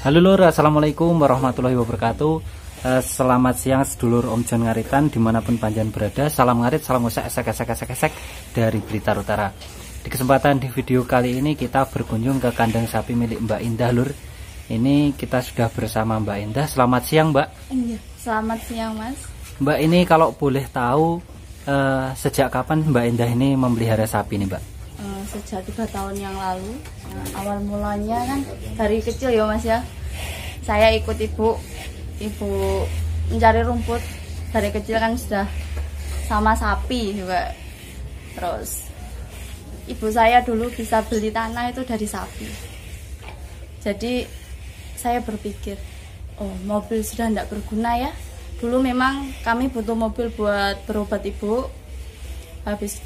Halo Lur, assalamualaikum warahmatullahi wabarakatuh. Selamat siang sedulur Om Jon Ngaritan dimanapun panjenengan berada. Salam ngarit, salam esek dari Blitar Utara. Di kesempatan di video kali ini kita berkunjung ke kandang sapi milik Mbak Indah Lur. Ini kita sudah bersama Mbak Indah. Selamat siang Mbak. Iya, selamat siang Mas. Mbak, ini kalau boleh tahu sejak kapan Mbak Indah ini memelihara sapi nih Mbak? Sejak 3 tahun yang lalu. Awal mulanya kan dari kecil ya Mas ya. Saya ikut ibu mencari rumput. Dari kecil kan sudah sama sapi juga. Terus ibu saya dulu bisa beli tanah itu dari sapi. Jadi saya berpikir, oh mobil sudah tidak berguna ya. Dulu memang kami butuh mobil buat berobat ibu. Habis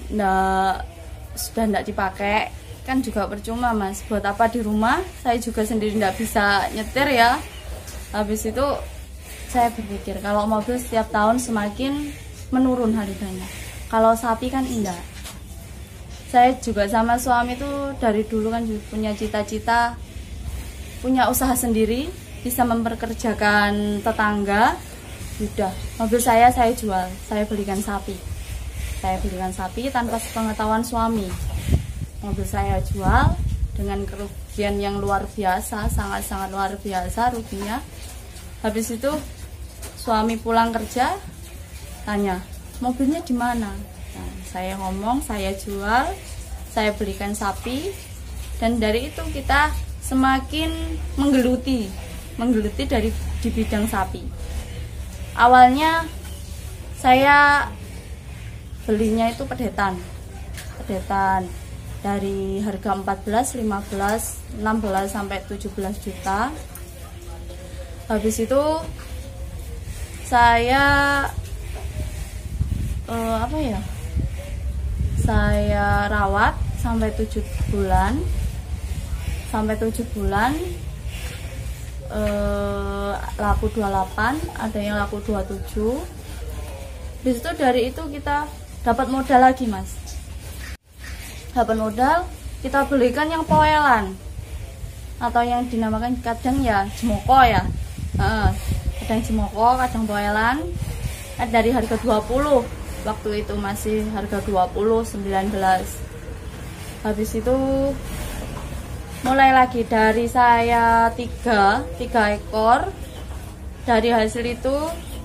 sudah tidak dipakai, kan juga percuma Mas. Buat apa di rumah, saya juga sendiri tidak bisa nyetir ya. Habis itu saya berpikir kalau mobil setiap tahun semakin menurun harganya, kalau sapi kan enggak. Saya juga sama suami itu dari dulu kan punya cita-cita punya usaha sendiri, bisa memperkerjakan tetangga. Udah, mobil saya jual, saya belikan sapi tanpa sepengetahuan suami. Mobil saya jual dengan kerugian yang luar biasa, sangat-sangat luar biasa ruginya. Habis itu suami pulang kerja tanya, mobilnya di mana? Nah, saya ngomong saya jual, saya belikan sapi, dan dari itu kita semakin menggeluti di bidang sapi. Awalnya saya belinya itu pedetan dari harga 14, 15, 16 sampai 17 juta. Habis itu saya saya rawat sampai 7 bulan. Laku 28, ada yang laku 27. Habis itu dari itu kita dapat modal lagi Mas. Dapat modal, kita belikan yang poelan atau yang dinamakan kadang ya jemoko ya. Kadang jemoko, kadang poelan. Dari harga 20, waktu itu masih harga 20, 19. Habis itu mulai lagi dari saya 3 ekor. Dari hasil itu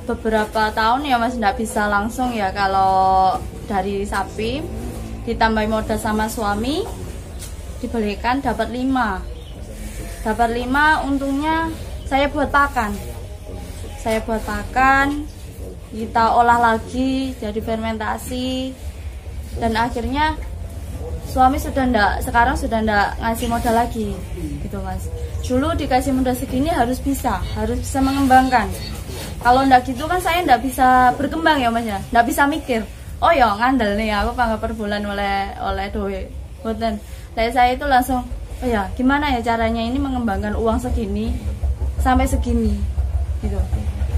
beberapa tahun ya Mas, nggak bisa langsung ya. Kalau dari sapi ditambah modal sama suami, dibelikan dapat 5. Untungnya saya buat pakan, kita olah lagi jadi fermentasi, dan akhirnya suami sekarang sudah ndak ngasih modal lagi gitu Mas. Dulu dikasih modal segini harus bisa mengembangkan. Kalau ndak gitu kan saya ndak bisa berkembang ya Mas ya, ndak bisa mikir. Oh ya ngandel nih aku pangga per bulan oleh duit. Boten. Saya itu langsung, oh ya gimana ya caranya ini mengembangkan uang segini sampai segini gitu.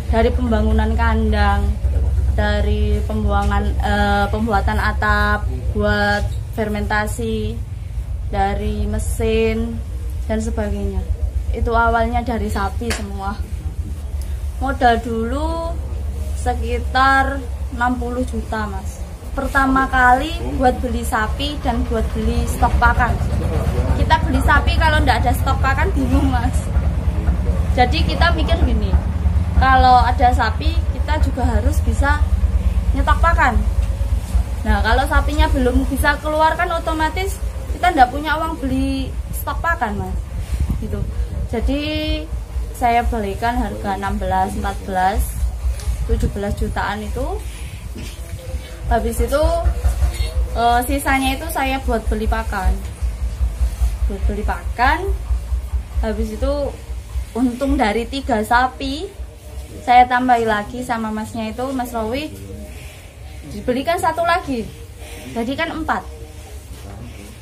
Dari pembangunan kandang, dari pembuatan atap buat fermentasi, dari mesin dan sebagainya. Itu awalnya dari sapi semua. Modal dulu sekitar 60 juta Mas. Pertama kali buat beli sapi dan buat beli stok pakan. Kita beli sapi kalau nggak ada stok pakan bingung Mas. Jadi kita mikir gini, kalau ada sapi kita juga harus bisa nyetok pakan. Nah kalau sapinya belum bisa keluar kan otomatis kita nggak punya uang beli stok pakan Mas gitu. Jadi saya belikan harga 16, 14, 17 jutaan itu. Habis itu sisanya itu saya buat beli pakan. Habis itu untung dari 3 sapi saya tambahi lagi sama masnya itu, Mas Rowi, dibelikan 1 lagi, jadi kan 4.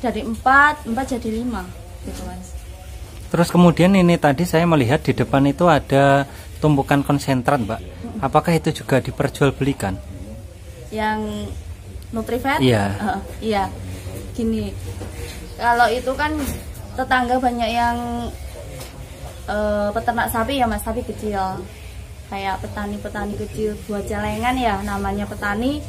Dari 4 jadi 5 gitu Mas. Terus kemudian ini tadi saya melihat di depan itu ada tumpukan konsentrat Mbak. Apakah itu juga diperjualbelikan? Yang Nutrifet? Iya. Iya. Gini, kalau itu kan tetangga banyak yang peternak sapi ya mas, sapi kecil. Kayak petani-petani kecil buat celengan ya, namanya petani,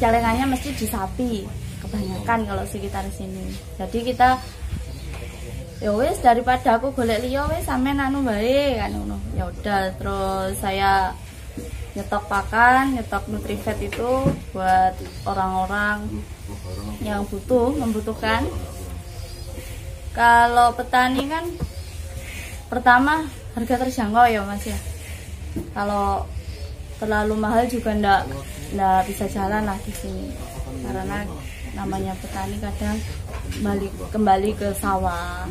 celengannya mesti di sapi kebanyakan kalau sekitar sini. Jadi kita ya wis, daripada aku golek liya wis sampean anu bae kan ngono. Ya udah, terus saya nyetok pakan, nyetok Nutrifed itu buat orang-orang yang membutuhkan. Kalau petani kan pertama harga terjangkau ya mas ya. Kalau terlalu mahal juga ndak bisa jalan lah di sini, karena namanya petani kadang kembali ke sawah,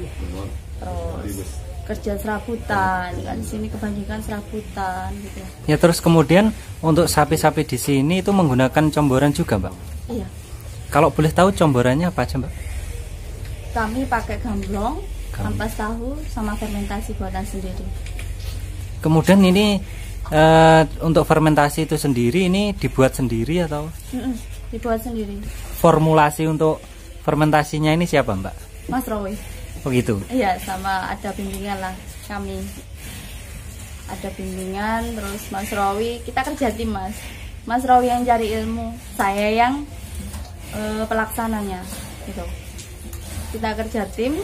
terus kerja serabutan kan, di sini kebanyakan serabutan gitu. Ya, terus kemudian untuk sapi-sapi di sini itu menggunakan comboran juga mbak? Iya. Kalau boleh tahu comborannya apa aja mbak? Kami pakai gamblong, ampas tahu, sama fermentasi buatan sendiri. Kemudian ini untuk fermentasi itu sendiri ini dibuat sendiri atau? Dibuat sendiri. Formulasi untuk fermentasinya ini siapa mbak? Mas Rowi. Oh gitu? Iya, sama ada bimbingan lah kami. Ada bimbingan, terus Mas Rowi, kita kerja tim mas. Mas Rowi yang cari ilmu, saya yang pelaksananya gitu. Kita kerja tim.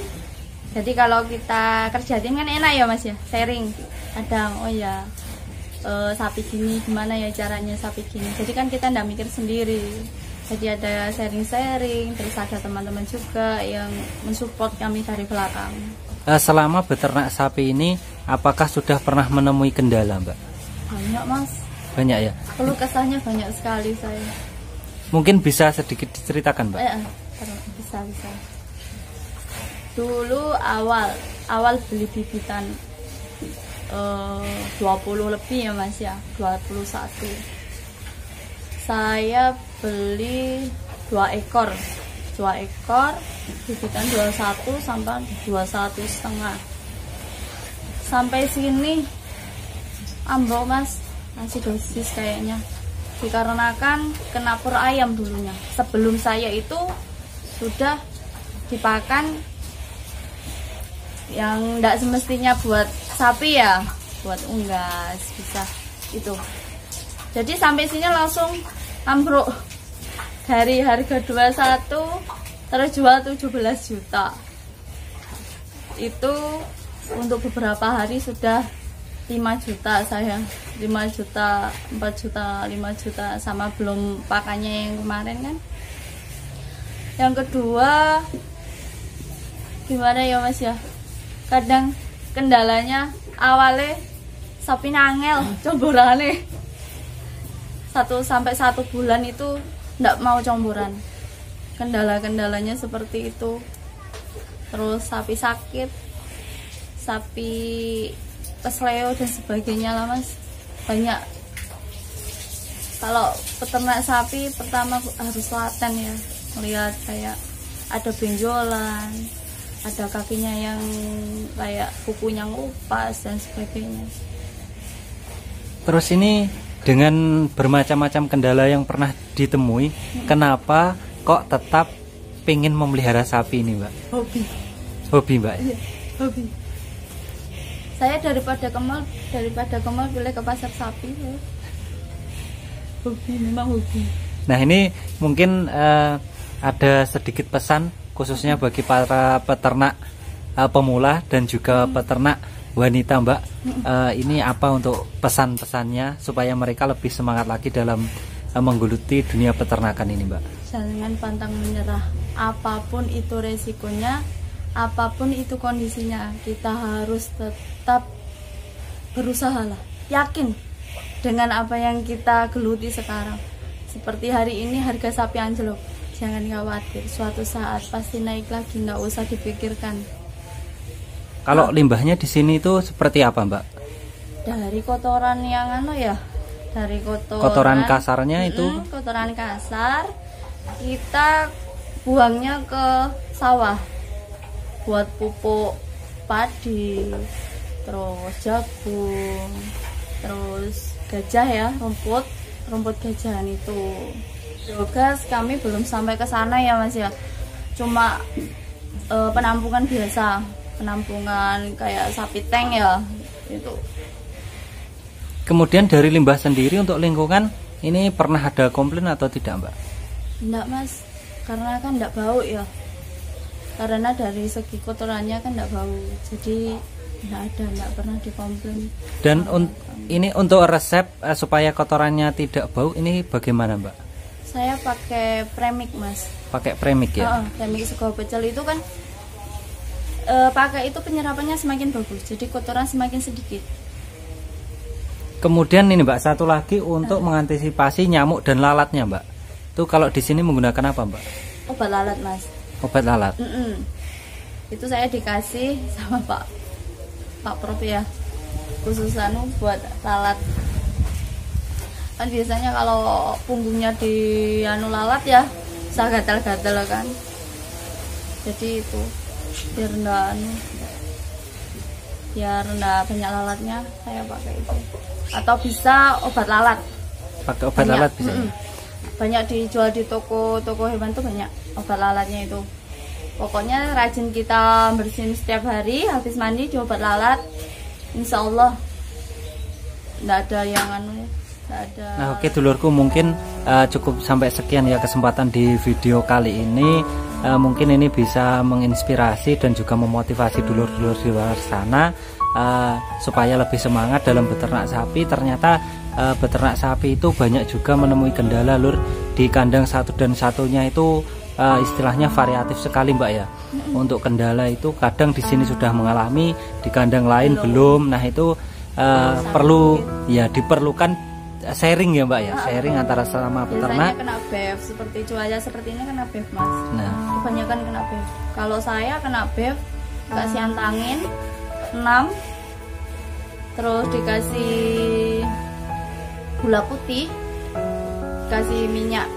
Jadi kalau kita kerja tim kan enak ya mas ya, sharing. Kadang oh ya sapi gini gimana ya caranya sapi gini. Jadi kan kita ndak mikir sendiri. Jadi ada sharing-sharing, terus ada teman-teman juga yang mensupport kami dari belakang. Selama beternak sapi ini, apakah sudah pernah menemui kendala mbak? Banyak mas. Banyak ya? Keluh kesahnya banyak sekali saya. Mungkin bisa sedikit diceritakan mbak? Bisa. Dulu awal beli bibitan 20 lebih ya mas ya, 21. Saya beli 2 ekor bibitan 21 sampai 21,5. Sampai sini ambruk mas, masih dosis kayaknya, dikarenakan kena pur ayam dulunya. Sebelum saya itu sudah dipakan yang tidak semestinya buat sapi ya, buat unggas bisa itu. Jadi sampai sini langsung ambruk, dari harga 21 terjual 17 juta. Itu untuk beberapa hari sudah 5 juta saya, 5 juta, 4 juta, 5 juta, sama belum pakannya yang kemarin kan. Yang kedua gimana ya mas ya, kadang kendalanya awalnya sapi nangel comborane 1 sampai 1 bulan itu ndak mau comboran. Kendalanya seperti itu. Terus sapi sakit, sapi kesleo dan sebagainya lah mas, banyak. Kalau peternak sapi pertama harus laten ya, melihat kayak ada benjolan, ada kakinya yang kayak kukunya ngupas dan sebagainya. Terus ini dengan bermacam-macam kendala yang pernah ditemui, kenapa kok tetap pengen memelihara sapi ini mbak? Hobi mbak? Iya, hobi. Saya daripada ke mall pilih ke pasar sapi ya. Hobi, memang hobi. Nah ini mungkin ada sedikit pesan khususnya bagi para peternak pemula dan juga peternak wanita mbak. Ini apa untuk pesan-pesannya supaya mereka lebih semangat lagi dalam menggeluti dunia peternakan ini mbak? Jangan pantang menyerah, apapun itu resikonya, apapun itu kondisinya, kita harus tetap berusaha lah, yakin dengan apa yang kita geluti sekarang. Seperti hari ini harga sapi anjlok, jangan khawatir, suatu saat pasti naik lagi, nggak usah dipikirkan. Kalau limbahnya di sini itu seperti apa mbak? Dari kotoran yang dari kotoran kasarnya itu? Kotoran kasar kita buangnya ke sawah buat pupuk padi, terus jagung, terus gajah ya, rumput gajahan itu. Biogas kami belum sampai ke sana ya mas ya, cuma penampungan biasa penampungan kayak sapi tank ya itu. Kemudian dari limbah sendiri untuk lingkungan ini pernah ada komplain atau tidak Mbak? Enggak Mas, karena kan enggak bau ya. Karena dari segi kotorannya kan enggak bau, jadi enggak pernah dikomplain. Dan ini untuk resep supaya kotorannya tidak bau ini bagaimana Mbak? Saya pakai premix Mas. Pakai premix ya? Premix sego pecel itu kan pakai itu penyerapannya semakin bagus, jadi kotoran semakin sedikit. Kemudian ini Mbak, satu lagi untuk mengantisipasi nyamuk dan lalatnya Mbak. Itu kalau di sini menggunakan apa Mbak? Obat lalat Mas. Obat lalat. Itu saya dikasih sama Pak Prof ya, khusus buat lalat. Kan biasanya kalau punggungnya di lalat ya, bisa gatal-gatal kan. Jadi itu biar enggak banyak lalatnya, saya pakai itu. Atau bisa obat lalat. Pakai obat lalat bisa. Banyak dijual di toko hewan tuh, banyak obat lalatnya itu. Pokoknya rajin kita bersihin setiap hari, habis mandi di obat lalat. Insya Allah enggak ada yang ada. Nah, oke dulurku, mungkin cukup sampai sekian ya kesempatan di video kali ini. Mungkin ini bisa menginspirasi dan juga memotivasi dulur-dulur di luar sana supaya lebih semangat dalam beternak sapi. Ternyata beternak sapi itu banyak juga menemui kendala lur. Di kandang satu dan satunya itu istilahnya variatif sekali Mbak ya. Untuk kendala itu kadang di sini sudah mengalami, di kandang lain belum. Nah itu perlu ya diperlukan sharing ya Mbak ya, sharing antara sama peternak. Biasanya kena BEF, seperti cuaca seperti ini kena BEF Mas. Nah, kebanyakan kena BEF. Kalau saya kena BEF, kasih antangin 6, terus dikasih gula putih, kasih minyak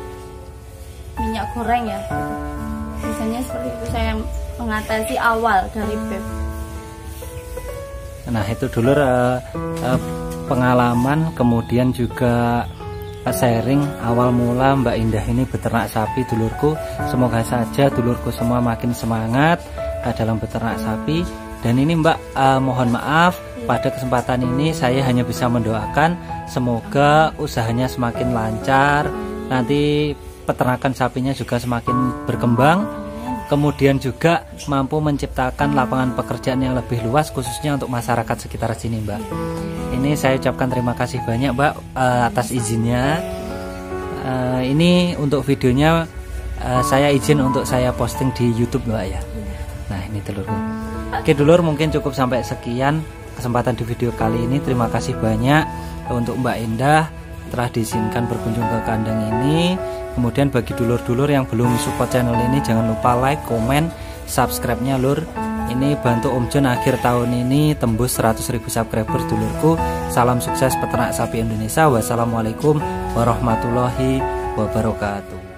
goreng ya. Biasanya seperti itu saya mengatasi awal dari BEF. Nah itu dulur pengalaman, kemudian juga sharing awal mula Mbak Indah ini beternak sapi dulurku. Semoga saja dulurku semua makin semangat dalam beternak sapi. Dan ini Mbak mohon maaf pada kesempatan ini saya hanya bisa mendoakan semoga usahanya semakin lancar, nanti peternakan sapinya juga semakin berkembang, kemudian juga mampu menciptakan lapangan pekerjaan yang lebih luas khususnya untuk masyarakat sekitar sini Mbak. Ini saya ucapkan terima kasih banyak Mbak atas izinnya. Ini untuk videonya saya izin untuk saya posting di YouTube Mbak ya. Nah ini dulurku. Oke dulur, mungkin cukup sampai sekian kesempatan di video kali ini. Terima kasih banyak untuk Mbak Indah telah diizinkan berkunjung ke kandang ini. Kemudian bagi dulur-dulur yang belum support channel ini, jangan lupa like, komen, subscribe-nya lur. Ini bantu Om John akhir tahun ini tembus 100.000 subscriber dulurku. Salam sukses peternak sapi Indonesia. Wassalamualaikum warahmatullahi wabarakatuh.